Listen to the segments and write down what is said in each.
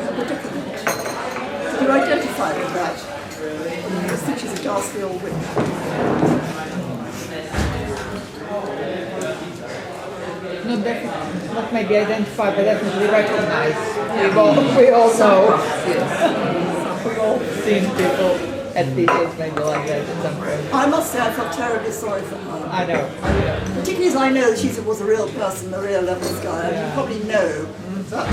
her predicament. Do you identify with that? I think she's a ghastly old witch. Not maybe identify, but definitely recognize. We all know. We've all seen people at teachers maybe like that at some point. I must say I felt terribly sorry for her. I know. Particularly as I know that she was a real person, a real Levenskaya. And you probably know that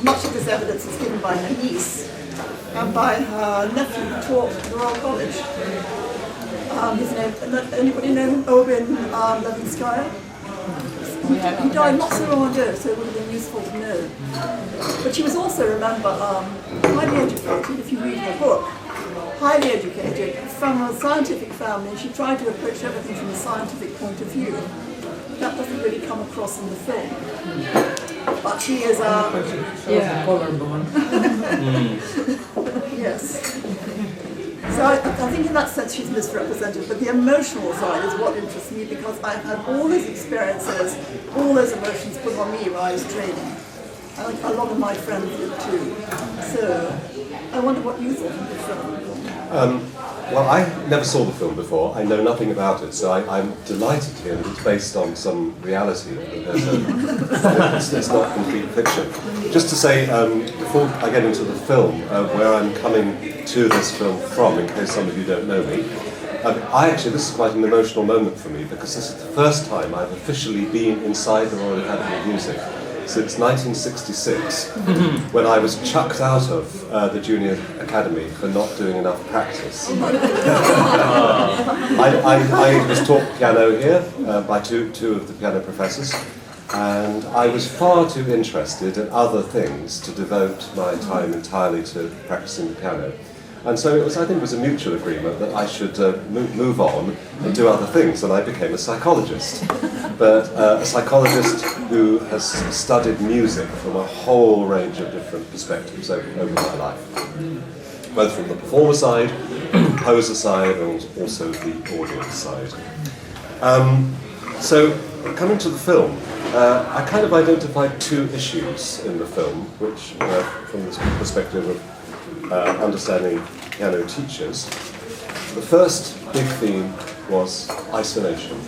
much of this evidence is given by her niece and by her nephew who taught at the Royal College. His name, anybody know Obin Levenskaya? He died not so long ago, so it would have been useful to know. But she was also, remember, highly educated, if you read her book, highly educated, from a scientific family. She tried to approach everything from a scientific point of view. That doesn't really come across in the film. But she is a... collarbone. Yes. So I think in that sense she's misrepresented, but the emotional side is what interests me because I've had all these experiences, all those emotions put on me when I was training. And a lot of my friends did too. So I wonder what you thought of the film. Well, I never saw the film before. I know nothing about it, so I'm delighted to hear that it's based on some reality. It's not complete fiction. Just to say, before I get into the film, where I'm coming to this film from, in case some of you don't know me, this is quite an emotional moment for me because this is the first time I've officially been inside the Royal Academy of Music since 1966, when I was chucked out of the Junior Academy for not doing enough practice. I was taught piano here by two of the piano professors, and I was far too interested in other things to devote my time entirely to practicing the piano. And so I think it was a mutual agreement that I should move on and do other things, and I became a psychologist. But a psychologist who has studied music from a whole range of different perspectives over my life, both from the performer side, the composer side, and also the audience side. So coming to the film, I kind of identified two issues in the film, which, from the perspective of understanding piano teachers. The first big theme was isolation.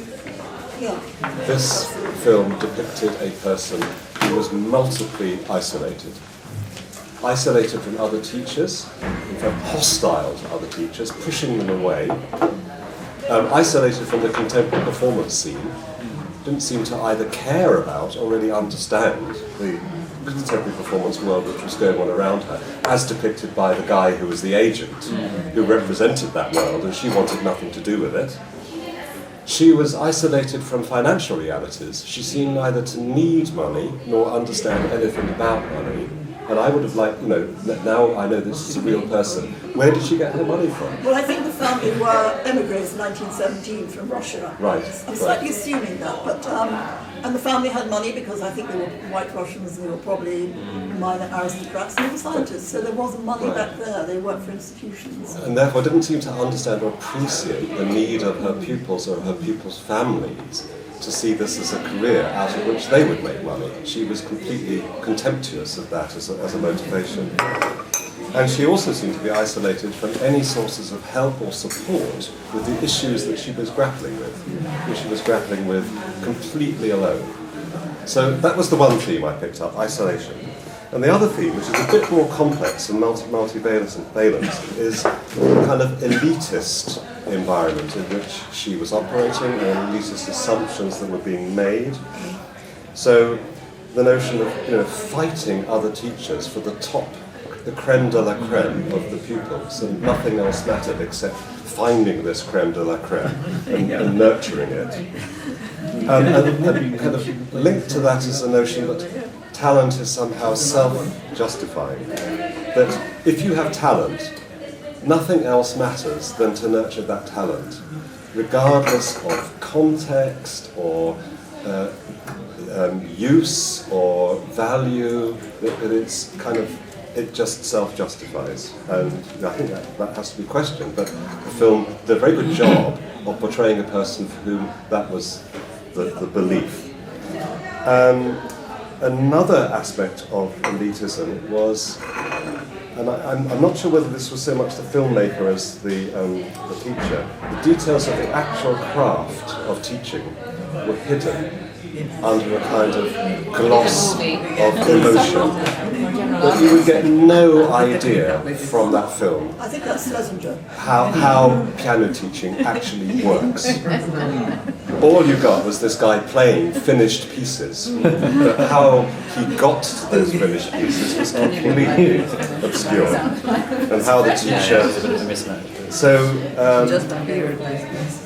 Yeah. This film depicted a person who was multiply isolated. Isolated from other teachers, in fact hostile to other teachers, pushing them away. Isolated from the contemporary performance scene, didn't seem to either care about or really understand the contemporary performance world which was going on around her, as depicted by the guy who was the agent, who represented that world, and she wanted nothing to do with it. She was isolated from financial realities. She seemed neither to need money nor understand anything about money. And I would have liked, now I know this is a real person. Where did she get her money from? Well, I think the family were emigres in 1917 from Russia. Right. I'm slightly assuming that, but and the family had money because I think they were white Russians and they were probably minor aristocrats and they were scientists, so there was money back there. They worked for institutions. And therefore didn't seem to understand or appreciate the need of her pupils or her pupils' families to see this as a career out of which they would make money. She was completely contemptuous of that as a motivation. And she also seemed to be isolated from any sources of help or support with the issues that she was grappling with, which she was grappling with completely alone. So that was the one theme I picked up, isolation. And the other theme, which is a bit more complex and multivalent, is the kind of elitist environment in which she was operating and elitist assumptions that were being made. So the notion of fighting other teachers for the top, the creme de la creme of the pupils, and nothing else mattered except finding this creme de la creme and nurturing it. And kind of linked to that is the notion that talent is somehow self-justifying. That if you have talent, nothing else matters than to nurture that talent, regardless of context or use or value. It just self-justifies, and I think that has to be questioned. But the film did a very good job of portraying a person for whom that was the belief. another aspect of elitism was, and I'm not sure whether this was so much the filmmaker as the teacher, the details of the actual craft of teaching were hidden under a kind of gloss of emotion that you would get no idea from that film I think that's Schlesinger. how piano teaching actually works. All you got was this guy playing finished pieces, but how he got to those finished pieces was completely obscure, and how the teacher. So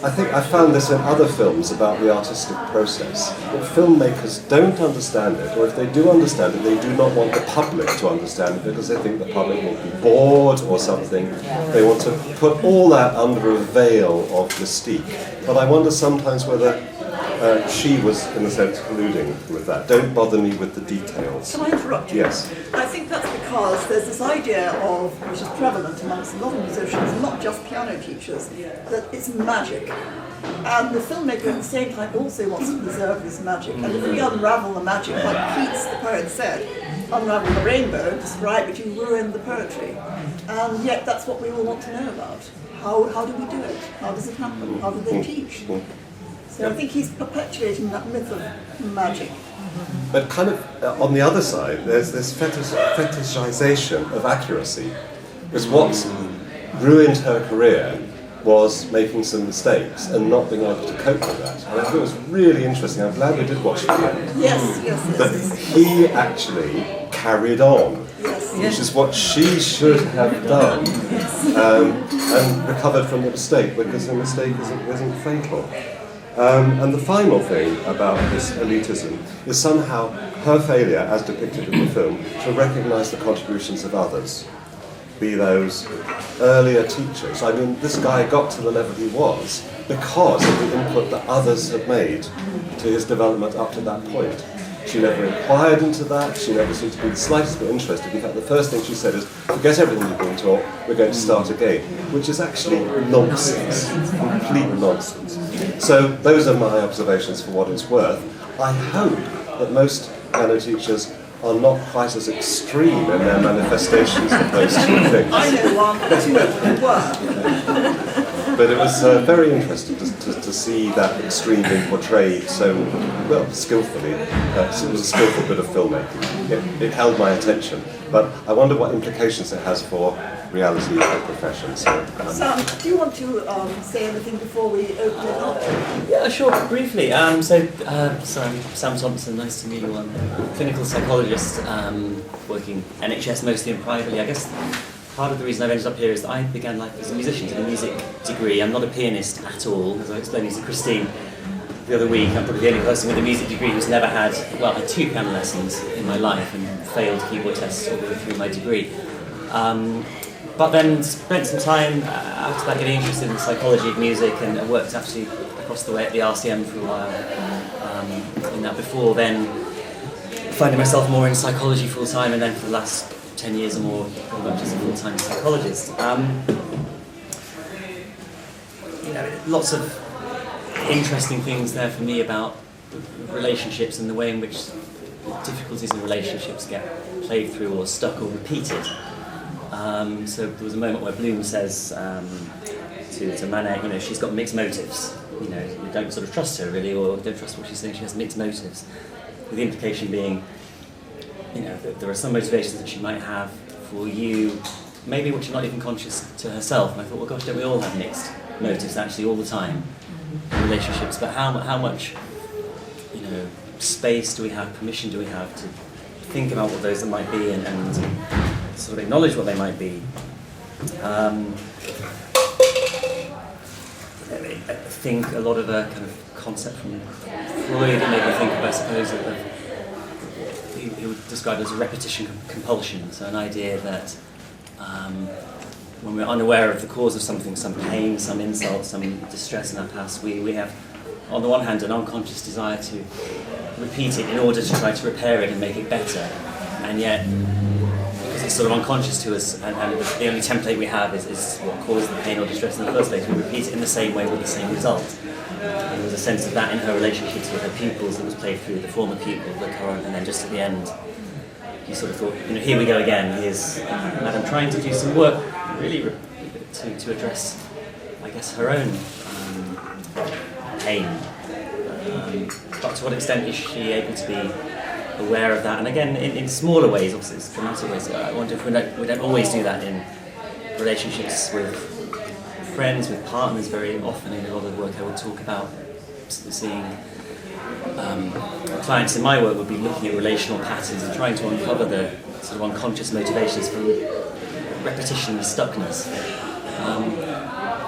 I think I found this in other films about the artistic process. That filmmakers don't understand it, or if they do understand it, they do not want the public to understand it because they think the public will be bored or something. They want to put all that under a veil of mystique. But I wonder sometimes whether she was, in a sense, colluding with that. Don't bother me with the details. Can I interrupt you? Yes. I think that's because there's this idea of, which is prevalent amongst a lot of musicians, not just piano teachers, that it's magic. And the filmmaker at the same time also wants to preserve this magic. And if we unravel the magic, like Keats, the poet, said, unravel the rainbow, describe it, you ruin the poetry. And yet that's what we all want to know about. How do we do it? How does it happen? How do they teach? So I think he's perpetuating that myth of magic. But kind of on the other side, there's this fetishization of accuracy. Because what's ruined her career was making some mistakes and not being able to cope with that. And I thought it was really interesting. I'm glad we did watch it again. Yes. But he actually carried on, which is what she should have done, and recovered from the mistake, because the mistake isn't fatal. And the final thing about this elitism is somehow her failure, as depicted in the film, to recognise the contributions of others, be those earlier teachers. I mean, this guy got to the level he was because of the input that others had made to his development up to that point. She never inquired into that, she never seemed to be the slightest bit interested. In fact, the first thing she said is, forget everything you've been taught, we're going to start again, which is actually nonsense, complete nonsense. So those are my observations for what it's worth. I hope that most piano teachers are not quite as extreme in their manifestations of those two things. I know one, two of them were. But it was very interesting to see that extreme being portrayed so well skillfully. It was a skillful bit of filmmaking. It held my attention, but I wonder what implications it has for reality of the profession. So, Sam, do you want to say anything before we open it up? Yeah, sure, briefly. So I'm Sam Thompson, nice to meet you. I'm a clinical psychologist, working NHS mostly and privately. I guess part of the reason I've ended up here is that I began life as a musician, did a music degree. I'm not a pianist at all, as I explained to Christine the other week. I'm probably the only person with a music degree who's never had, well, I had 2 piano lessons in my life and failed keyboard tests all the way through my degree. But then spent some time after that getting interested in the psychology of music and worked actually across the way at the RCM for a while. In that before then, finding myself more in psychology full time, and then for the last 10 years or more, pretty much as a full-time psychologist. Lots of interesting things there for me about relationships and the way in which difficulties in relationships get played through or stuck or repeated. So there was a moment where Bloom says to Manet, she's got mixed motives. You don't sort of trust her really, or don't trust what she's saying. She has mixed motives, with the implication being, that there are some motivations that she might have for you, maybe which are not even conscious to herself. And I thought, well, gosh, don't we all have mixed motives actually all the time in relationships? But how much, space do we have, permission do we have to think about what those might be and sort of acknowledge what they might be? I think a lot of a kind of concept from Freud that made me think of, I suppose, he would describe it as a repetition compulsion. So an idea that when we're unaware of the cause of something, some pain, some insult, some distress in our past, we have, on the one hand, an unconscious desire to repeat it in order to try to repair it and make it better. And yet, because it's sort of unconscious to us, and the only template we have is what caused the pain or distress in the first place, we repeat it in the same way with the same result. And there was a sense of that in her relationships with her pupils that was played through the former pupil, the current, and then just at the end, you sort of thought, here we go again. Here's Madame trying to do some work, really, to address, I guess, her own pain. But to what extent is she able to be aware of that? And again, in smaller ways, obviously, it's dramatic ways. I wonder if we don't always do that in relationships with friends, with partners. Very often in a lot of the work I would talk about seeing clients in my work would be looking at relational patterns and trying to uncover the sort of unconscious motivations from repetition and stuckness,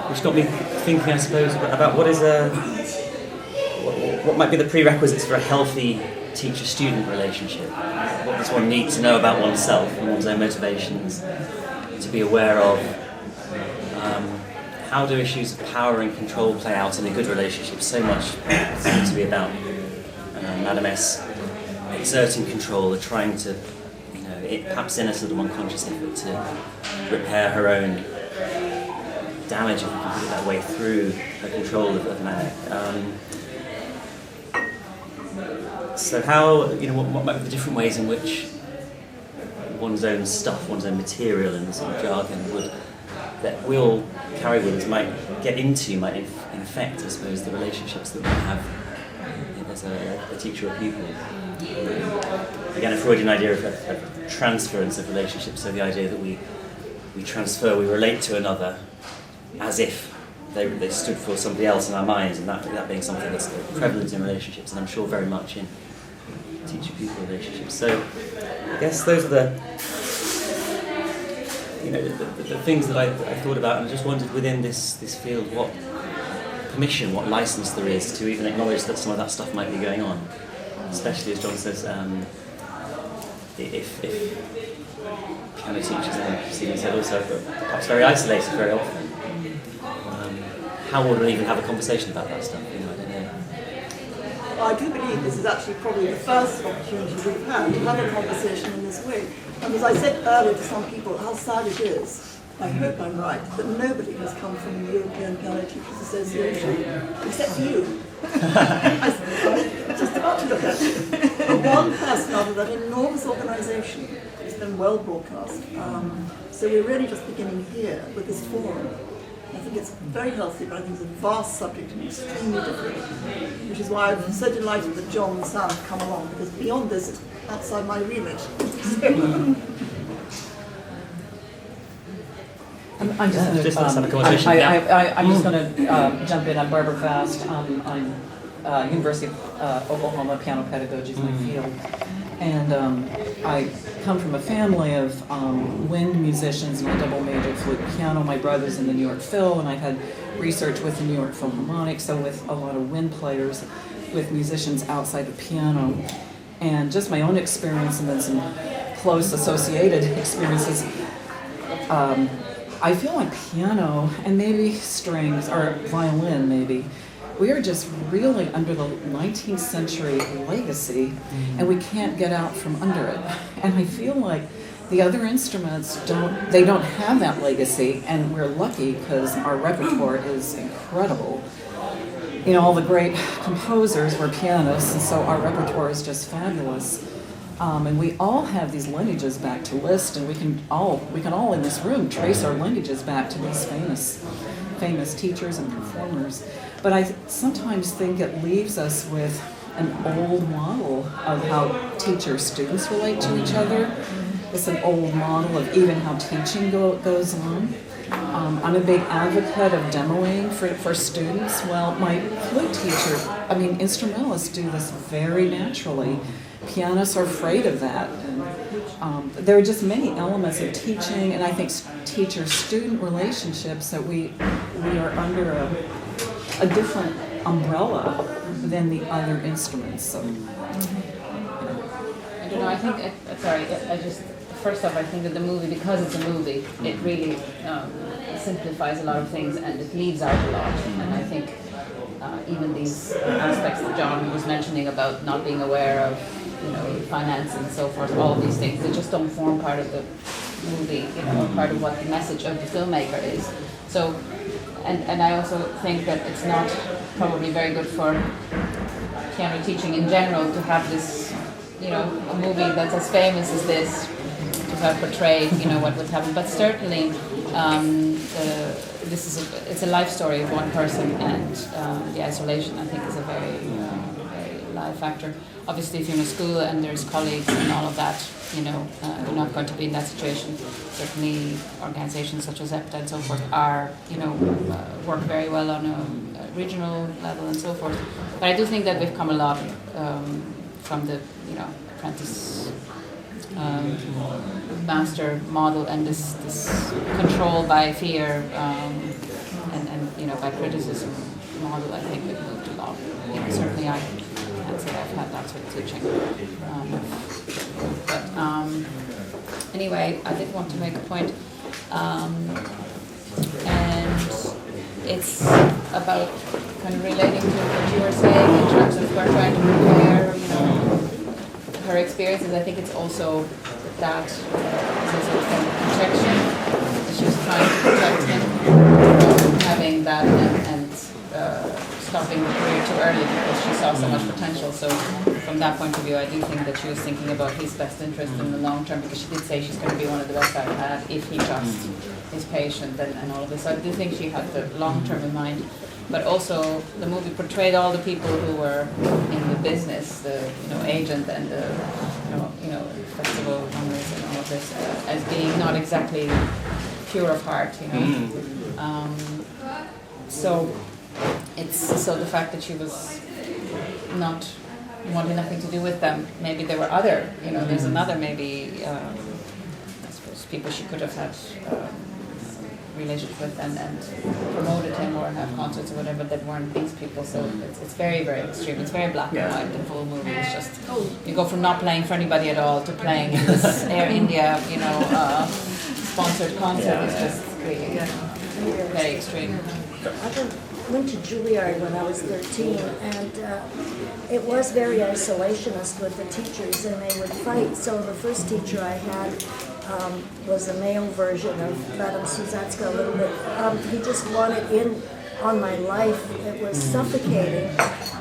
which got me thinking, I suppose, about what might be the prerequisites for a healthy teacher-student relationship. What does one need to know about oneself and one's own motivations to be aware of? How do issues of power and control play out in a good relationship? So much seems to be about Madame S exerting control, or trying to, perhaps in a sort of unconscious effort to repair her own damage, if we can put it that way, through her control of Manet. So how, what might be the different ways in which one's own stuff, one's own material and the sort of jargon that we all carry with us might in effect, I suppose, the relationships that we have as a teacher or pupil. Again, a Freudian idea of transference of relationships, so the idea that we transfer, we relate to another as if they stood for somebody else in our minds, and that being something that's prevalent in relationships, and I'm sure very much in teacher-pupil relationships. So I guess those are the things that I thought about, and I just wondered within this field what permission, what license there is to even acknowledge that some of that stuff might be going on, especially as John says, if piano teachers, and Stephen said also, perhaps very isolated very often. How would one even have a conversation about that stuff? I don't know. Well, I do believe this is actually probably the first opportunity we've had to have a conversation in this way. And as I said earlier to some people, how sad it is, I hope I'm right, that nobody has come from the European Piano Teachers Association, except you. I'm just about to look at one person out of that enormous organisation. It's been well broadcast. So we're really just beginning here with this forum. I think it's very healthy, but I think it's a vast subject and extremely different, which is why I'm so delighted that John and Sam have come along, because beyond this, it's outside my remit. I'm just going to jump in. I'm Barbara Fast. I'm University of Oklahoma piano pedagogy is my field, and I come from a family of wind musicians. My double major flute piano. My brother's in the New York Phil, and I've had research with the New York Philharmonic, so with a lot of wind players, with musicians outside of piano, and just my own experience and then some close associated experiences. I feel like piano and maybe strings or violin maybe, we are just really under the 19th century legacy, and we can't get out from under it. And I feel like the other instruments don't have that legacy, and we're lucky because our repertoire is incredible. All the great composers were pianists, and so our repertoire is just fabulous. And we all have these lineages back to Liszt, and we can all in this room trace our lineages back to these famous teachers and performers. But I sometimes think it leaves us with an old model of how teacher-students relate to each other. It's an old model of even how teaching goes on. I'm a big advocate of demoing for students. Well, my flute teacher, instrumentalists do this very naturally. Pianists are afraid of that. And, there are just many elements of teaching, and I think teacher-student relationships that we are under a different umbrella than the other instruments. So, I don't know. I think. First off, I think that the movie, because it's a movie, it really simplifies a lot of things and it leaves out a lot. And I think even these aspects that John was mentioning about not being aware of, finance and so forth, all of these things, they just don't form part of the movie, part of what the message of the filmmaker is. So and I also think that it's not probably very good for piano teaching in general to have this, you know, a movie that's as famous as this to have portrayed, you know, what would happen. But certainly, it's a life story of one person, and the isolation, I think, is a very live factor. Obviously, if you're in a school and there's colleagues and all of that, you know, you're not going to be in that situation. Certainly, organisations such as EPTA and so forth are, you know, work very well on a regional level and so forth. But I do think that we've come a lot from the, you know, apprentice master model and this control by fear and you know, by criticism model. I think we've moved a lot. You know, certainly I can't say I've had that sort of teaching. But anyway, I did want to make a point, and it's about kind of relating to what you were saying in terms of we're trying to prepare, you know, her experiences. I think it's also that there's a kind of protection that she was trying to protect him from having that and stopping the career too early because she saw so much potential. So from that point of view, I do think that she was thinking about his best interest in the long term, because she did say she's going to be one of the best I've had if he trusts his patient and all of this. So I do think she had the long term in mind. But also the movie portrayed all the people who were in the business, the, you know, agent and the, you know festival owners and all of this, as being not exactly pure of heart, you know. So the fact that she was not wanting nothing to do with them, maybe there were other, you know, there's another maybe, I suppose people she could have had relationship with and promoted him or have concerts or whatever that weren't these people. So it's very, very extreme. It's very black and white. The full movie is just, you go from not playing for anybody at all to playing in this Air India, you know, sponsored concert. It's just really very extreme. I went to Juilliard when I was 13, and it was very isolationist with the teachers, and they would fight. So the first teacher I had was a male version of Madame Suzatska a little bit. He just wanted in on my life. It was suffocating,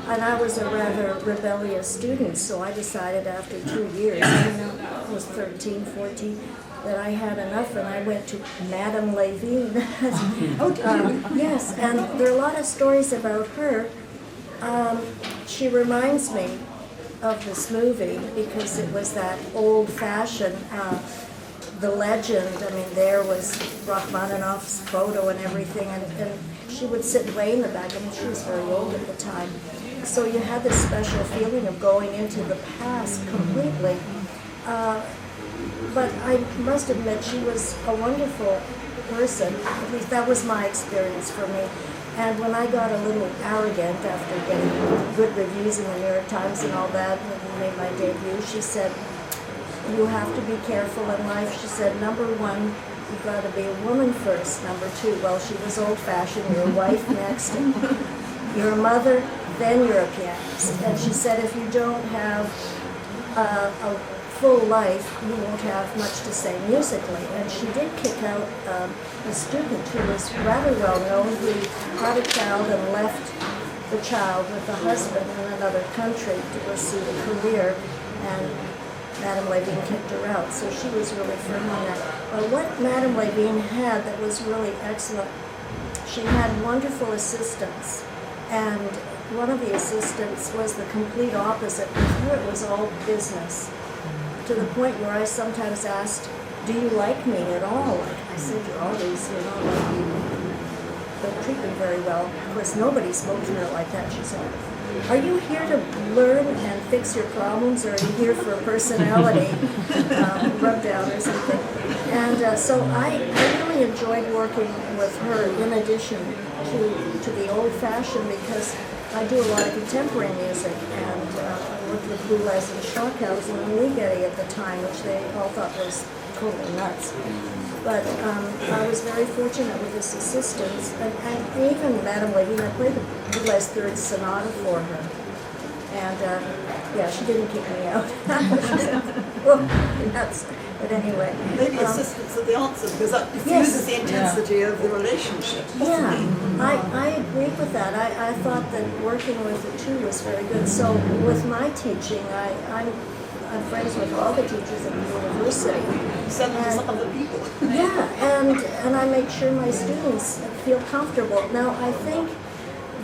and I was a rather rebellious student, so I decided after 2 years, I was 13, 14, that I had enough, and I went to Madame Levine. Yes, and there are a lot of stories about her. She reminds me of this movie because it was that old-fashioned, the legend. I mean, there was Rachmaninoff's photo and everything, and she would sit way in the back. I mean, she was very old at the time. So you had this special feeling of going into the past completely. But I must admit, she was a wonderful person. At least that was my experience for me. And when I got a little arrogant after getting good reviews in the New York Times and all that, when I made my debut, she said, you have to be careful in life. She said, number one, you've got to be a woman first. Number two, well, she was old-fashioned, your wife next, your mother, then you're a pianist. And she said, if you don't have a full life, you won't have much to say musically. And she did kick out a student who was rather well known, who had a child and left the child with a husband in another country to pursue a career, and Madame Levine kicked her out. So she was really firm on that. But what Madame Levine had that was really excellent, she had wonderful assistants, and one of the assistants was the complete opposite. With her, it was all business, to the point where I sometimes asked, do you like me at all? Like I said, you're always, you know, like you don't treat me very well. Of course, nobody spoke to her like that. She said, are you here to learn and fix your problems, or are you here for a personality rub down or something? And so I really enjoyed working with her in addition to the old-fashioned, because I do a lot of contemporary music, and I worked with Boulez and Stockhausen and Ligeti at the time, which they all thought was totally nuts. But I was very fortunate with this assistance, and even Madame Levine, I played the Boulez Third Sonata for her, and yeah, she didn't kick me out. Well, But anyway. Maybe assistants are the answer because that diffuses the intensity of the relationship. Yeah, I agree with that. I thought that working with the two was very good. So with my teaching, I'm friends with all the teachers at the university. Send them to some other people. Yeah, and I make sure my students feel comfortable. Now, I think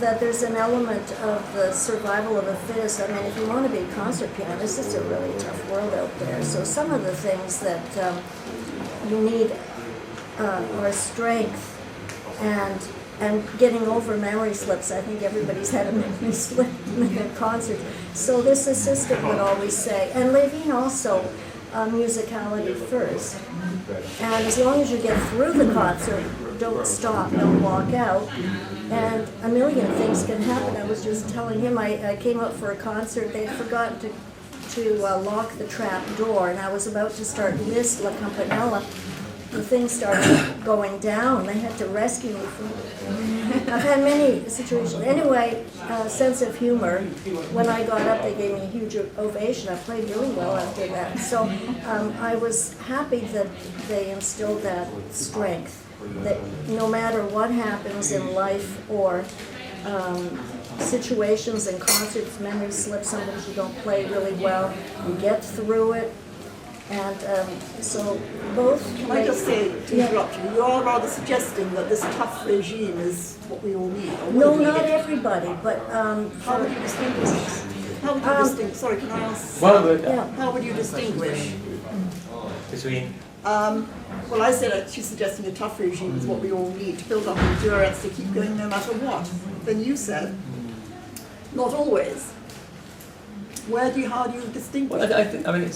that there's an element of the survival of the fittest. I mean, if you want to be a concert pianist, it's a really tough world out there. So some of the things that you need are strength and getting over memory slips. I think everybody's had a memory slip in their concerts. So this assistant would always say, and Levine also, musicality first. And as long as you get through the concert, don't stop, don't walk out. And a million things can happen. I was just telling him, I came up for a concert, they had forgotten to lock the trap door, and I was about to start Liszt La Campanella. The thing started going down. They had to rescue me from it. I've had many situations. Anyway, sense of humor. When I got up, they gave me a huge ovation. I played really well after that. So I was happy that they instilled that strength, that no matter what happens in life or situations and concerts, memory slips, sometimes you don't play really well, you get through it. And so both... Can I just say, to interrupt you, you are rather suggesting that this tough regime is what we all need. No, not everybody, but... how would you distinguish this? How would you distinguish? Sorry, can I ask? yeah. How would you distinguish? Between Well, I said that she's suggesting a tough regime is what we all need to build up endurance to keep going no matter what. Then you said, not always. How do you distinguish? well, I mean,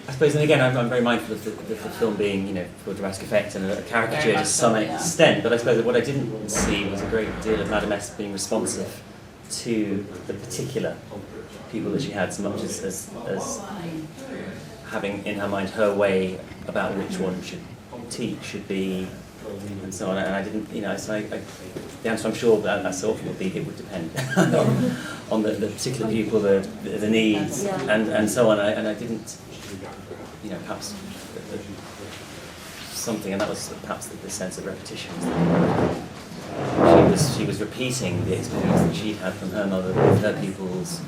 I suppose, and again, I'm very mindful of the film being, for dramatic effect and a caricature to some extent, but I suppose that what I didn't see was a great deal of Madame S being responsive to the particular people that she had, so much as having in her mind her way about which one should teach, should be, and so on. And I didn't, so the answer I'm sure that so often would be it would depend on the particular pupil, the needs, and so on. And I didn't, perhaps something, and that was perhaps the sense of repetition. She was repeating the experience that she'd had from her mother with her pupils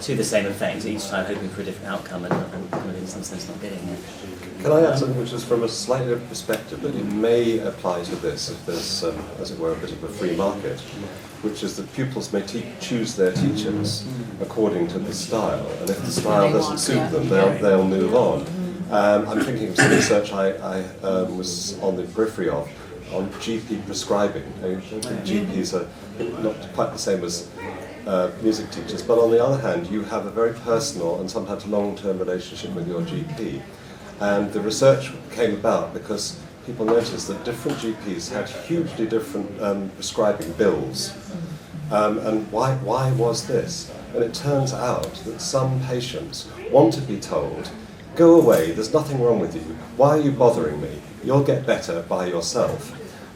to the same effect, each time hoping for a different outcome and kind of in some sense not getting it. Can I add something which is from a slightly different perspective, but it may apply to this if there's, as it were, a bit of a free market, which is that pupils may choose their teachers according to the style, and if the style doesn't suit them, they'll move on. I'm thinking of some research I was on the periphery of, on GP prescribing. GPs are not quite the same as music teachers, but on the other hand, you have a very personal and sometimes long-term relationship with your GP. And the research came about because people noticed that different GPs had hugely different prescribing bills. And why was this? And it turns out that some patients want to be told, go away, there's nothing wrong with you. Why are you bothering me? You'll get better by yourself.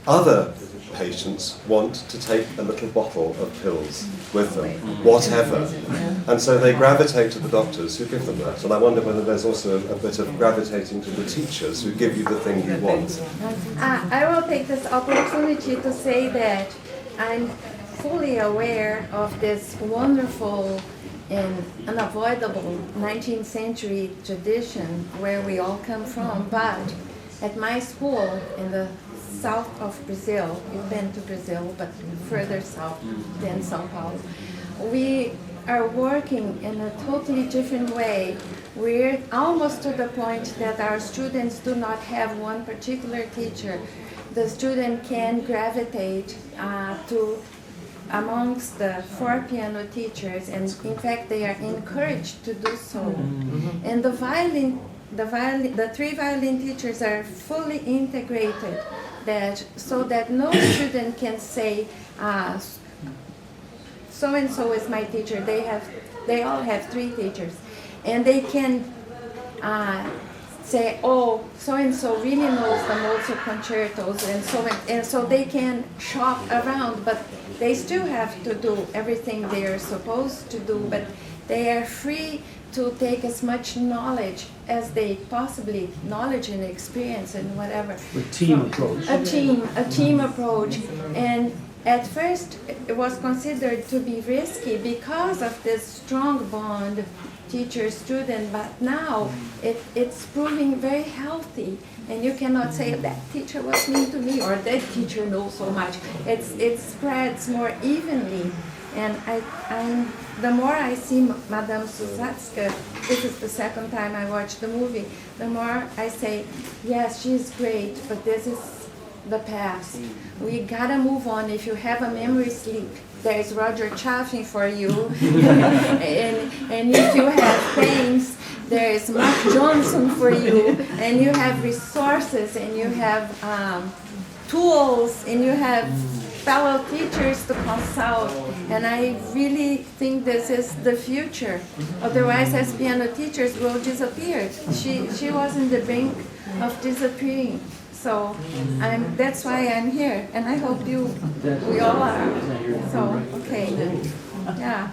Other patients want to take a little bottle of pills with them, whatever. And so they gravitate to the doctors who give them that. And I wonder whether there's also a bit of gravitating to the teachers who give you the thing you want. I will take this opportunity to say that I'm fully aware of this wonderful and unavoidable 19th century tradition where we all come from, but at my school in the south of Brazil, you've been to Brazil, but further south than São Paulo, we are working in a totally different way. We're almost to the point that our students do not have one particular teacher. The student can gravitate to amongst the 4 piano teachers, and in fact they are encouraged to do so. And the 3 violin teachers are fully integrated, so that no student can say, so and so is my teacher. They all have 3 teachers, and they can say, oh, so and so really knows the Mozart concertos, and so they can shop around, but they still have to do everything they are supposed to do, but they are free to take as much knowledge as they possibly, knowledge and experience and whatever. The team approach. A team approach. And at first it was considered to be risky because of this strong bond teacher-student, but now it's proving very healthy. And you cannot say that teacher was mean to me or that teacher knows so much. It spreads more evenly. And the more I see Madame Susatska, this is the second time I watched the movie, the more I say, yes, she's great, but this is the past. We gotta move on. If you have a memory sleep, there's Roger Chaffin for you. and if you have pains, there is Mark Johnson for you. And you have resources, and you have tools, and you have fellow teachers to consult, and I really think this is the future. Otherwise, as piano teachers will disappear. She was in the brink of disappearing. So that's why I'm here, and I hope we all are. So, okay, yeah.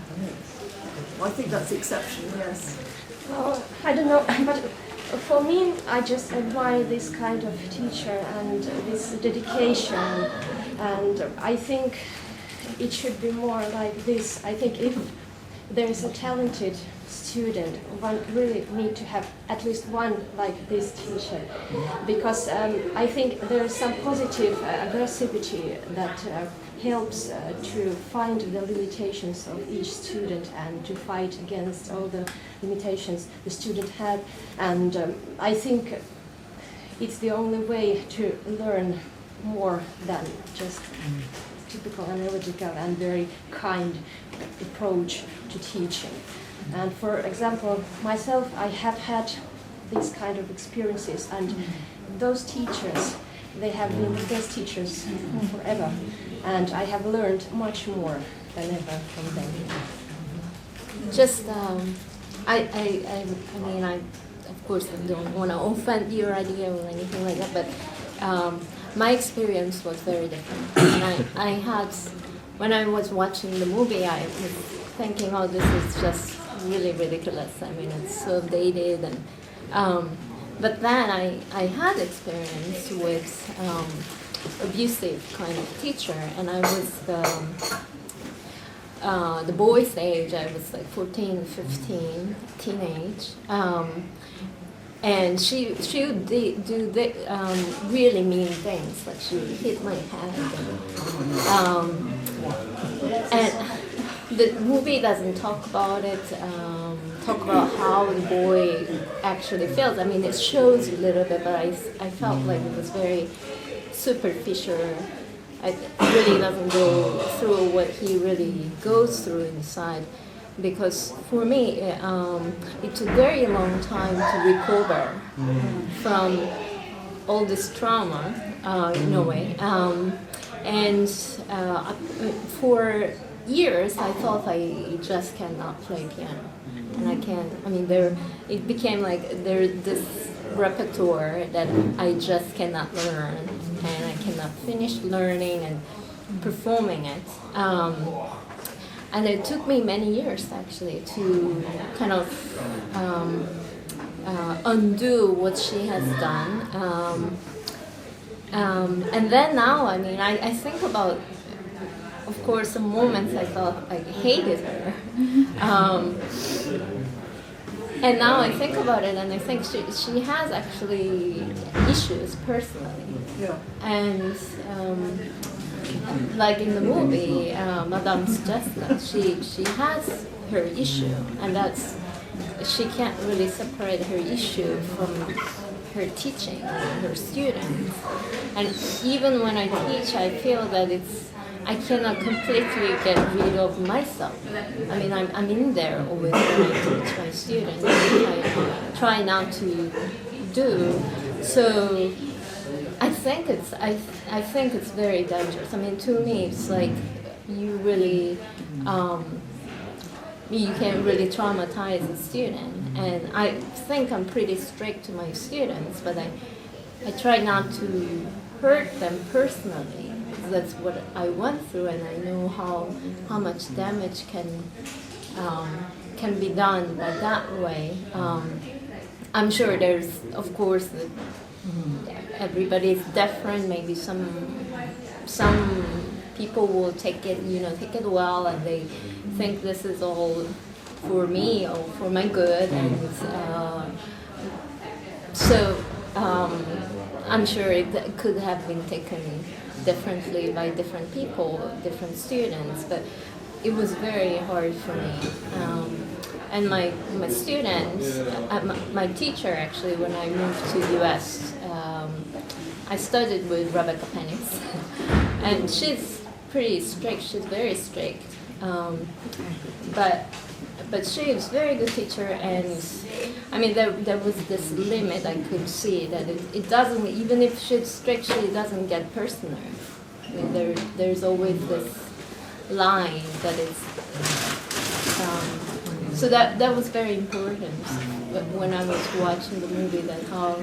I think that's the exception, yes. Well, I don't know, but for me, I just admire this kind of teacher and this dedication, and I think it should be more like this. I think if there is a talented student, one really need to have at least one like this teacher, because I think there is some positive aggressivity that helps to find the limitations of each student and to fight against all the limitations the student had. And I think it's the only way to learn more than just typical analytical and very kind approach to teaching. And for example, myself, I have had these kind of experiences, and those teachers, they have been the best teachers forever, and I have learned much more than ever from them. Just, I mean, I of course I don't want to offend your idea or anything like that, but my experience was very different. And I had, when I was watching the movie, I was thinking, oh, this is just really ridiculous. I mean, it's so dated, and but then I had experience with abusive kind of teacher, and I was the boy's age. I was like 14, 15, teenage, and she would do really mean things, like she would hit my head, and the movie doesn't talk about it, talk about how the boy actually feels. I mean, it shows a little bit, but I felt like it was very superficial. It really doesn't go through what he really goes through inside. Because for me, it took a very long time to recover from all this trauma, in a way. And for years, I thought I just cannot play piano. And I can't, I mean, it became like there's this repertoire that I just cannot learn, and I cannot finish learning and performing it. And it took me many years, actually, to kind of undo what she has done. And then now, I mean, I think about, of course, the moments I thought I hated her. And now I think about it, and I think she has actually issues personally. Yeah. And like in the movie, Madame Jessica, she has her issue, and she can't really separate her issue from her teaching her students. And even when I teach, I feel that I cannot completely get rid of myself. I mean, I'm in there always when I teach my students, which I try not to do. So I think it's very dangerous. I mean, to me, it's like you really you can really traumatize a student. And I think I'm pretty strict to my students, but I try not to hurt them personally. That's what I went through, and I know how much damage can can be done by that way. I'm sure there's, of course, everybody is different. Maybe some people will take it well, and they think this is all for me or for my good, and so I'm sure it could have been taken differently by different people, different students, but it was very hard for me. And my students, my teacher actually, when I moved to the US, I studied with Rebecca Penix, and she's pretty strict. She's very strict, but she was a very good teacher, and I mean there was this limit I could see that it doesn't, even if she's strict, she doesn't get personal. I mean, there's always this line that it's. So that was very important when I was watching the movie, that how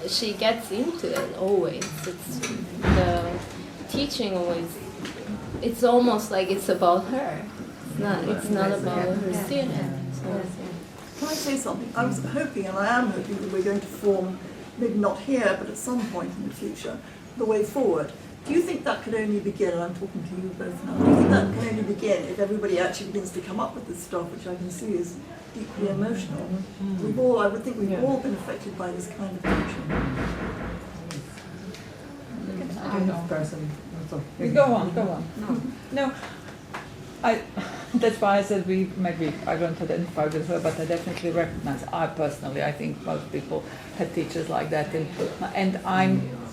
she gets into it always. It's the teaching always. It's almost like it's about her. It's not about her students. So, Can I say something? I was hoping, and I am hoping, that we're going to form, maybe not here, but at some point in the future, the way forward. Do you think that could only begin, and I'm talking to you both now, do you think that can only begin if everybody actually begins to come up with this stuff, which I can see is deeply emotional? I would think we've all been affected by this kind of teaching. I don't know. Person. Go on. No. That's why I said I don't identify with her, but I definitely recognize. I think most people had teachers like that,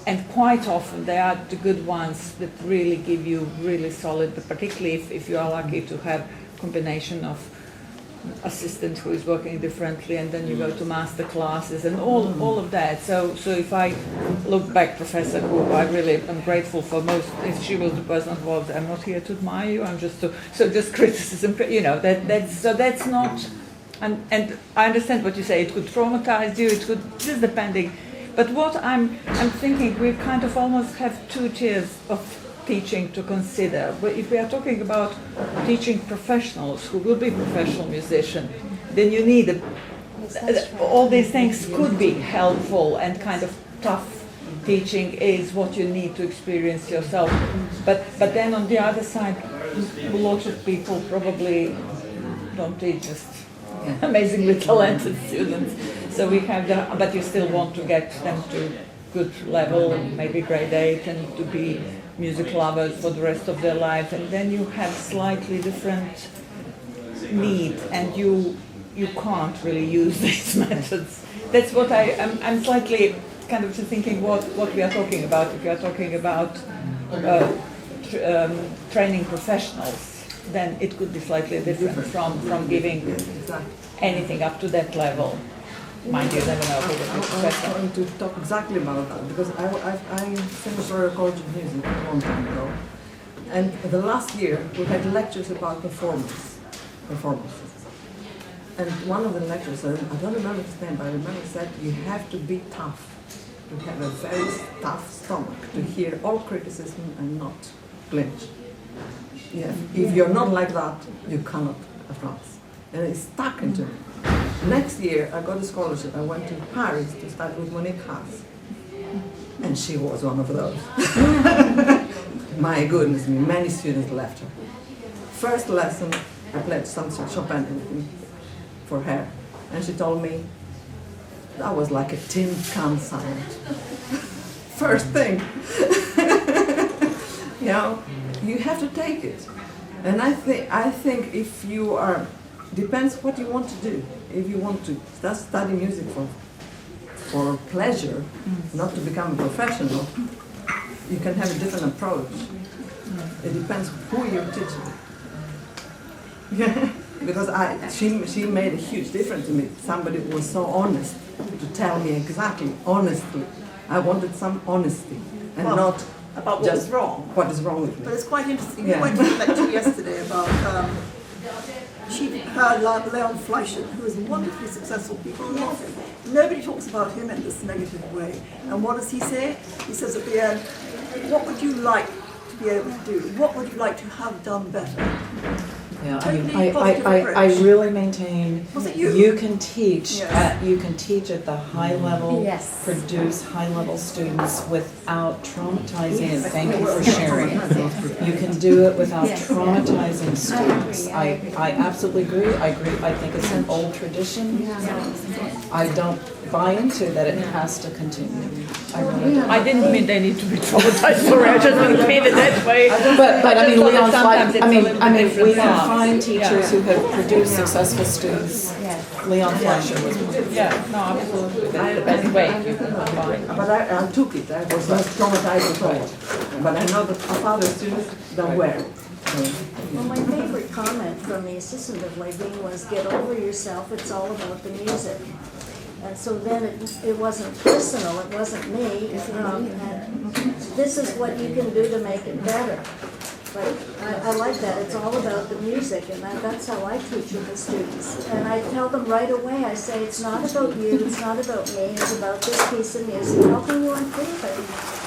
and quite often they are the good ones that really give you really solid. But particularly if you are lucky to have combination of assistant who is working differently, and then you go to master classes and all of that. So if I look back, Professor, who I really am grateful for most, if she was the person who was, I'm not here to admire you, I'm just just criticism, that's not, and I understand what you say, it could traumatize you, it could, just depending, but what I'm thinking, we kind of almost have two tiers of teaching to consider. But if we are talking about teaching professionals who will be professional musicians, then you need all these things could be helpful, and kind of tough teaching is what you need to experience yourself. But then on the other side, lots of people probably don't teach just amazingly talented students. So we have but you still want to get them to good level, maybe grade 8, and to be music lovers for the rest of their life, and then you have slightly different need, and you can't really use these methods. That's what I'm slightly kind of thinking what we are talking about. If we are talking about training professionals, then it could be slightly different from giving anything up to that level. Mind you, never know who will be professional. I'm going to talk exactly about that, because I finished Royal College of Music a long time ago, and the last year we had lectures about performances. And one of the lecturers, I don't remember his name, but I remember he said, you have to be tough, to have a very tough stomach, to hear all criticism and not flinch. Yeah. If you're not like that, you cannot advance. And it stuck into me. Next year, I got a scholarship. I went to Paris to study with Monique Haas. And she was one of those. My goodness me, many students left her. First lesson, I played some Chopin for her. And she told me, that was like a tin can sound. First thing. You have to take it. And I think if you are, depends what you want to do. If you want to study music for pleasure, not to become a professional, you can have a different approach. It depends who you're teaching. Because she made a huge difference to me. Somebody who was so honest to tell me exactly, honestly. I wanted some honesty, and not about what just was wrong. What is wrong with me? But it's quite interesting. We went to a lecture yesterday about she heard Leon Fleischer, who is a wonderfully successful. People love him. Nobody talks about him in this negative way. And what does he say? He says at the end, what would you like to be able to do? What would you like to have done better? Yeah, I mean, Totally positive I approach. really maintain Was it you? can teach Yes. you can teach at the high level, Yes. produce high level students without traumatizing, and thank you for sharing. You can do it without Yes. traumatizing students. I agree. I absolutely agree. I think it's an old tradition. I don't buy into that it has to continue. I really don't. I didn't mean they need to be traumatized for it. I just didn't mean it that way. But I mean, just thought that Leon's sometimes like, it's I a mean, little I bit mean, different we can path. find teachers Yeah. who have produced successful students. Yes. Leon Fleischer was one. Yeah, no, absolutely. That's the best way you can combine. But I took it. I was not traumatized at all. But I know that other students don't wear it. Well, my favorite comment from the assistant of Levine was, "Get over yourself, it's all about the music." And so then it wasn't personal, it wasn't me, and this is what you can do to make it better. But I like that, it's all about the music, and that's how I teach with the students. And I tell them right away, I say, it's not about you, it's not about me, it's about this piece of music, helping you improve it.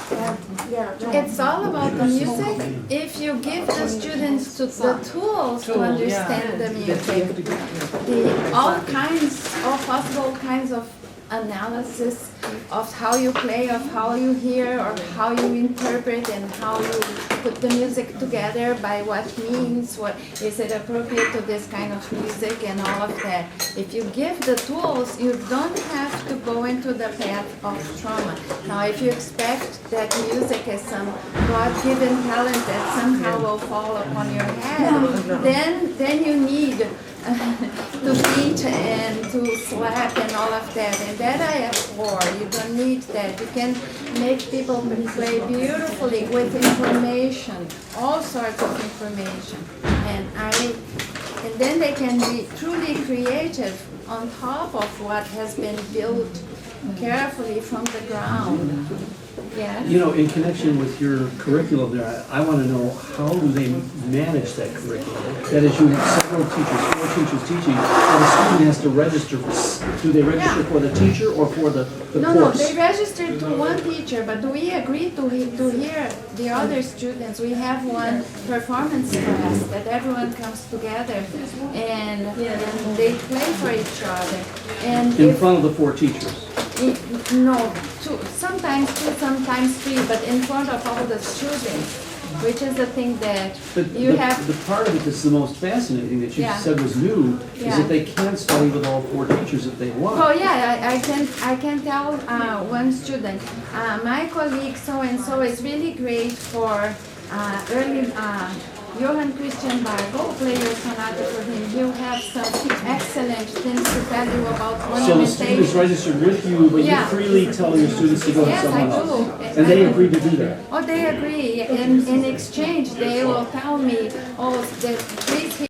And, yeah, It's all about the music. If you give the students the tools to understand the music, all possible kinds of analysis of how you play, of how you hear, or how you interpret, and how you put the music together by what means, what is it appropriate to this kind of music, and all of that. If you give the tools, you don't have to go into the path of trauma. Now, if you expect that music is some God-given talent that somehow will fall upon your head, then you need to beat and to slap and all of that, and that I abhor. You don't need that. You can make people play beautifully with information, all sorts of information, and then they can be truly creative on top of what has been built carefully from the ground. Yeah. You know, in connection with your curriculum there, I want to know, how do they manage that curriculum? That is, you have several teachers, 4 teachers teaching, and the student has to register. Do they register for the teacher or for the No, course? they registered to one teacher, but we agreed to hear the other students. We have one performance class that everyone comes together and they play for each other. And In if, front of the 4 teachers? no, sometimes 2, sometimes 3, but in front of all the students, which is the thing that you have. The part of it that's the most fascinating that you Yeah. said was new is Yeah. that they can study with all 4 teachers if they want. Oh yeah, I can tell one student, my colleague so and so is really great for early Johann Christian Bach. Go play your sonata for him. He'll have some excellent things to tell you about So the student is ornamentation. registered with you, but Yeah. you freely tell your students to go to Yes, I someone do. else. And they agreed to do that. Oh, they agree. In exchange, they will tell me, oh, please